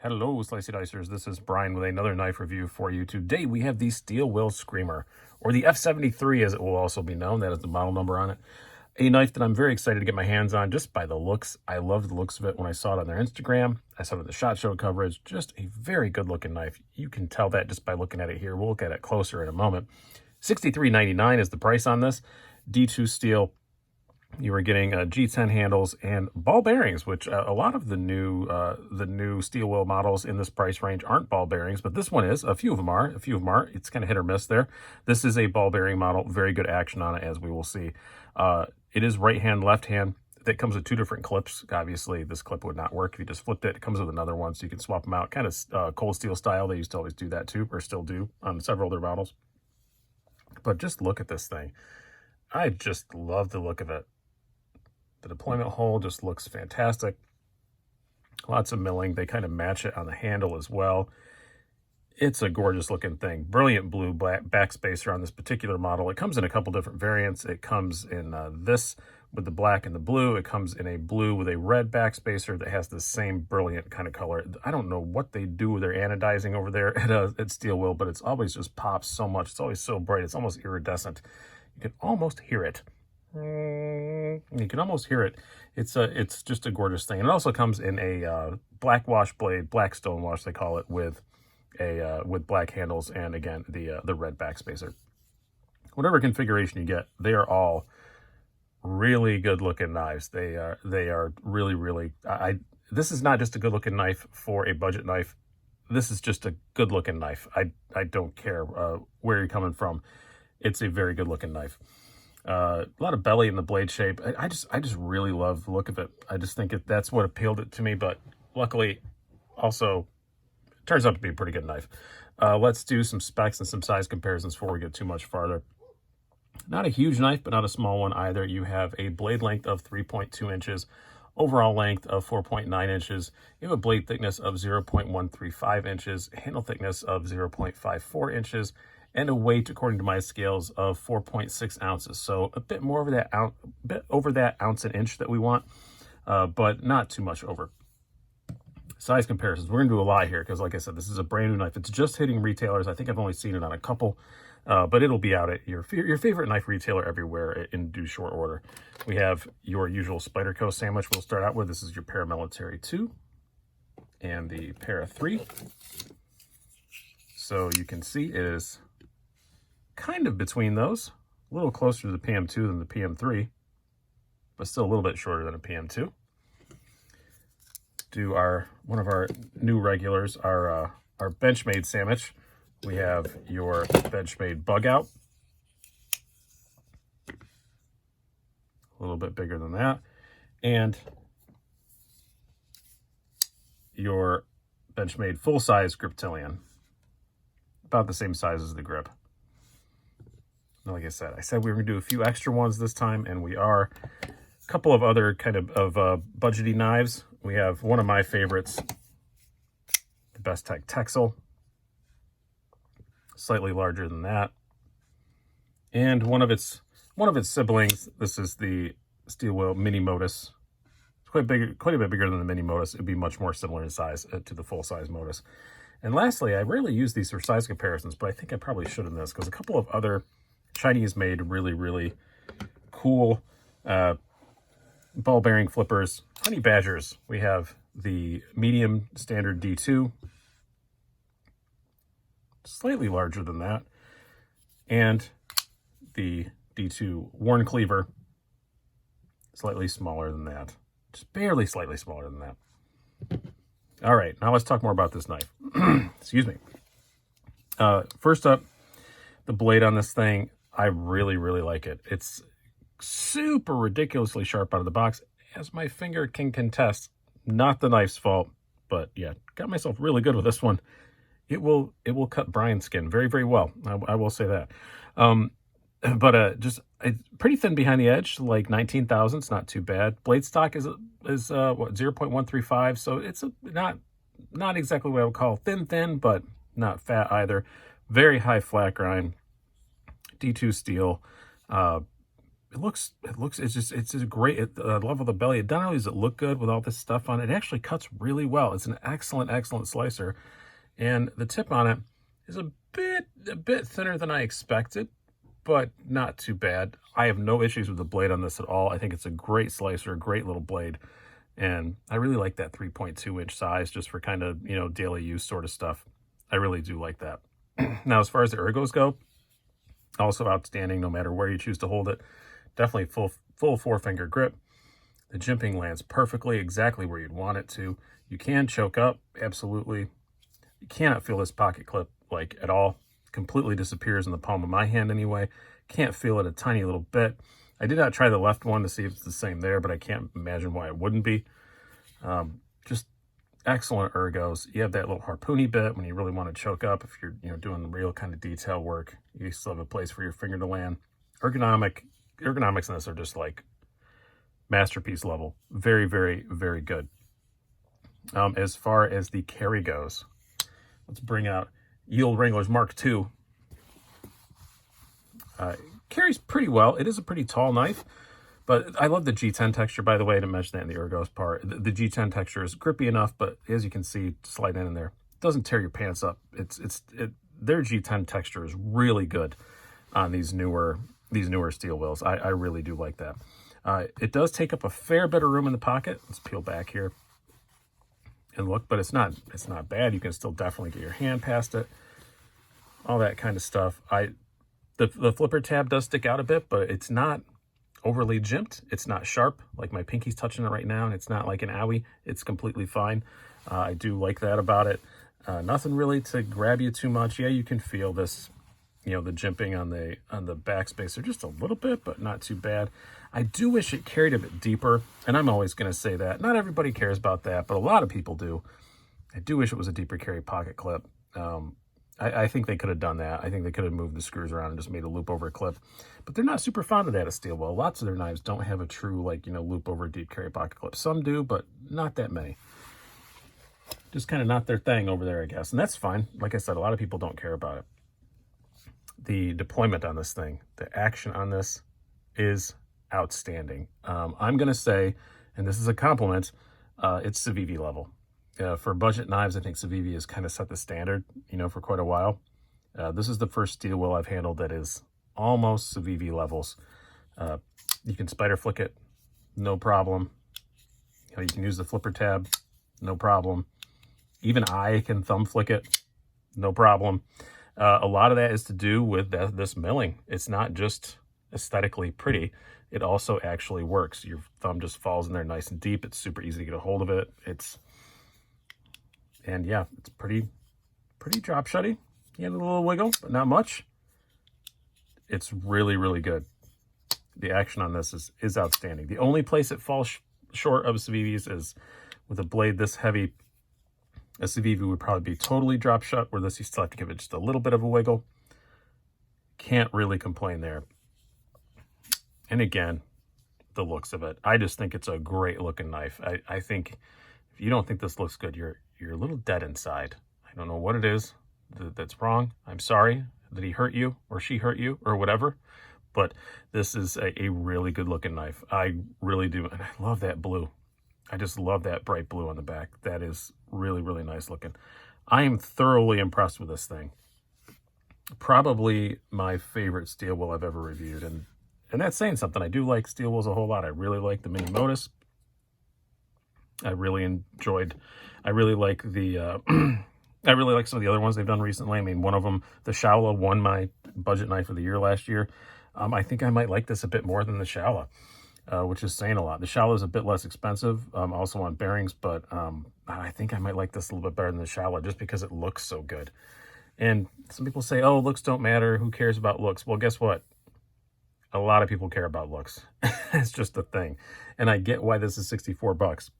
Hello, Slicey Dicers. This is Brian with another knife review for you. Today we have the Steel Will Screamer, or the F73 as it will also be known. That is the model number on it. A knife that I'm very excited to get my hands on just by the looks. I loved the looks of it when I saw it on their Instagram. I saw it in the SHOT Show coverage. Just a very good looking knife. You can tell that just by looking at it here. We'll look at it closer in a moment. $63.99 is the price on this. D2 steel. You are getting G10 handles and ball bearings, which a lot of the new steel wheel models in this price range aren't ball bearings, but this one is. A few of them are. It's kind of hit or miss there. This is a ball bearing model. Very good action on it, as we will see. It is right hand, left hand. That comes with two different clips. Obviously, this clip would not work if you just flipped it. It comes with another one, so you can swap them out. Kind of cold steel style. They used to always do that too, or still do on several other models. But just look at this thing. I just love the look of it. The deployment hole just looks fantastic. Lots of milling. They kind of match it on the handle as well. It's a gorgeous looking thing. Brilliant blue backspacer on this particular model. It comes in a couple different variants. It comes in this with the black and the blue. It comes in a blue with a red backspacer that has the same brilliant kind of color. I don't know what they do with their anodizing over there at Steel Will, but it's always just pops so much. It's always so bright. It's almost iridescent. You can almost hear it. You can almost hear it. It's just a gorgeous thing. And it also comes in a black wash blade, black stone wash they call it, with black handles and again the red backspacer. Whatever configuration you get, they are all really good looking knives. They are really. This is not just a good looking knife for a budget knife. This is just a good looking knife. I don't care where you're coming from. It's a very good looking knife. A lot of belly in the blade shape. I just really love the look of it. I just think that's what appealed it to me, but luckily also it turns out to be a pretty good knife. Let's do some specs and some size comparisons before we get too much farther. Not a huge knife, but not a small one either. You have a blade length of 3.2 inches, overall length of 4.9 inches. You have a blade thickness of 0.135 inches, handle thickness of 0.54 inches, and a weight, according to my scales, of 4.6 ounces. So a bit more over that ounce an inch that we want, but not too much over. Size comparisons. We're gonna do a lot here because, like I said, this is a brand new knife. It's just hitting retailers. I think I've only seen it on a couple, but it'll be out at your favorite knife retailer everywhere in due short order. We have your usual Spyderco sandwich we'll start out with. This is your Paramilitary 2 and the Para 3. So you can see it is kind of between those, a little closer to the PM2 than the PM3, but still a little bit shorter than a PM2. Do one of our new regulars, our Benchmade sandwich. We have your Benchmade Bug Out, a little bit bigger than that, and your Benchmade full-size Griptilian, about the same size as the grip. Like I said we were going to do a few extra ones this time, and we are. A couple of other kind of budgety knives. We have one of my favorites, the Best Tech Texel, slightly larger than that, and one of its siblings. This is the Steel Will Mini Modus. It's quite a bit bigger than the Mini Modus. It'd be much more similar in size to the full-size Modus. And lastly, I rarely use these for size comparisons, but I think I probably should in this because a couple of other Chinese-made, really cool ball bearing flippers. Honey Badgers. We have the medium standard D2, slightly larger than that, and the D2 Worn Cleaver, slightly smaller than that. Just barely slightly smaller than that. All right, now let's talk more about this knife. Excuse me. First up, the blade on this thing. I really like it. It's super ridiculously sharp out of the box, as my finger can contest. Not the knife's fault, but yeah, got myself really good with this one. It will cut Brian's skin very well. I will say that. But just it's pretty thin behind the edge, like 19 thousandths, not too bad. Blade stock is what, 0.135, so it's not exactly what I would call thin, but not fat either. Very high flat grind. D2 steel, it's a great, I love the belly. Not only does it look good with all this stuff on it, it actually cuts really well. It's an excellent slicer. And the tip on it is a bit thinner than I expected, but not too bad. I have no issues with the blade on this at all. I think it's a great slicer, a great little blade. And I really like that 3.2-inch size just for kind of, daily use sort of stuff. I really do like that. Now, as far as the ergos go, also outstanding no matter where you choose to hold it. Definitely full four-finger grip. The jimping lands perfectly, exactly where you'd want it to. You can choke up, absolutely. You cannot feel this pocket clip, like, at all. Completely disappears in the palm of my hand anyway. Can't feel it a tiny little bit. I did not try the left one to see if it's the same there, but I can't imagine why it wouldn't be. Just excellent ergos. You have that little harpoony bit when you really want to choke up. If you're doing the real kind of detail work, you still have a place for your finger to land. Ergonomics in this are just like masterpiece level. Very good. As far as the carry goes, let's bring out Yield Wranglers Mark II. Carries pretty well. It is a pretty tall knife, but I love the G10 texture, by the way, to mention that in the ergos part. The G10 texture is grippy enough, but as you can see, slide in there, it doesn't tear your pants up. Their G10 texture is really good on these newer steel wheels. I really do like that. It does take up a fair bit of room in the pocket. Let's peel back here and look, but it's not bad. You can still definitely get your hand past it. All that kind of stuff. The flipper tab does stick out a bit, but it's not overly jimped. It's not sharp, like my pinky's touching it right now, and it's not like an owie. It's completely fine. I do like that about it. Nothing really to grab you too much. Yeah, you can feel this, the jimping on the back spacer just a little bit, but not too bad. I do wish it carried a bit deeper, and I'm always going to say that. Not everybody cares about that, but a lot of people do. I do wish it was a deeper carry pocket clip. I think they could have done that. I think they could have moved the screws around and just made a loop over clip. But they're not super fond of that at steel wheel. Lots of their knives don't have a true, loop over deep carry pocket clip. Some do, but not that many. Just kind of not their thing over there, I guess. And that's fine. Like I said, a lot of people don't care about it. The deployment on this thing, the action on this is outstanding. I'm going to say, and this is a compliment, it's Civivi level. For budget knives, I think Civivi has kind of set the standard, for quite a while. This is the first steel wheel I've handled that is almost Civivi levels. You can spider flick it, no problem. You can use the flipper tab, no problem. Even I can thumb flick it, no problem. A lot of that is to do with this milling. It's not just aesthetically pretty. It also actually works. Your thumb just falls in there nice and deep. It's super easy to get a hold of it. And yeah, it's pretty drop shutty. You get a little wiggle, but not much. It's really good. The action on this is outstanding. The only place it falls short of Civivi's is with a blade this heavy. A Civivi would probably be totally drop shut, where this you still have to give it just a little bit of a wiggle. Can't really complain there. And again, the looks of it. I just think it's a great looking knife. I think if you don't think this looks good, you're a little dead inside. I don't know what it is that's wrong. I'm sorry that he hurt you or she hurt you or whatever, but this is a really good looking knife. I really do. And I love that blue. I just love that bright blue on the back. That is really nice looking. I am thoroughly impressed with this thing. Probably my favorite steel wheel I've ever reviewed. And that's saying something. I do like steel wheels a whole lot. I really like the Mini Modus. I really like the I really like some of the other ones they've done recently. I mean, one of them, the Shaola, won my budget knife of the year last year. I think I might like this a bit more than the Shaola, which is saying a lot. The Shaola is a bit less expensive, also on bearings, but I think I might like this a little bit better than the Shaola just because it looks so good. And some people say, oh, looks don't matter. Who cares about looks? Well, guess what? A lot of people care about looks. It's just a thing. And I get why this is $64.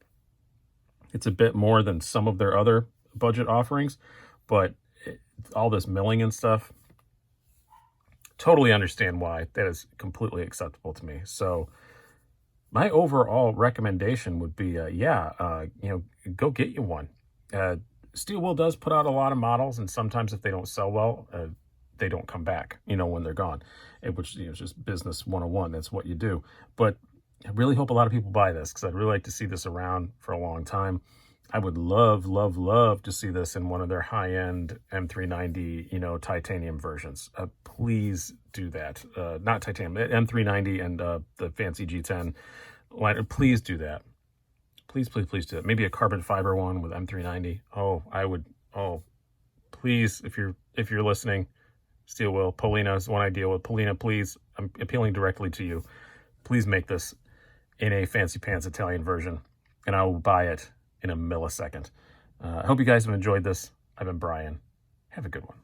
It's a bit more than some of their other budget offerings, but all this milling and stuff, totally understand why. That is completely acceptable to me. So my overall recommendation would be, go get you one. Steel Wheel does put out a lot of models, and sometimes if they don't sell well, they don't come back, when they're gone, which is just business 101. That's what you do. But I really hope a lot of people buy this, because I'd really like to see this around for a long time. I would love, love, love to see this in one of their high-end M390, titanium versions. Please do that. Not titanium, M390 and the fancy G10 line. Please do that. Please, please, please do that. Maybe a carbon fiber one with M390. Oh, I would. Oh, please, if you're listening, Steel Will, Polina is one I deal with. Polina, please, I'm appealing directly to you. Please make this in a fancy pants Italian version, and I will buy it in a millisecond. I hope you guys have enjoyed this. I've been Brian. Have a good one.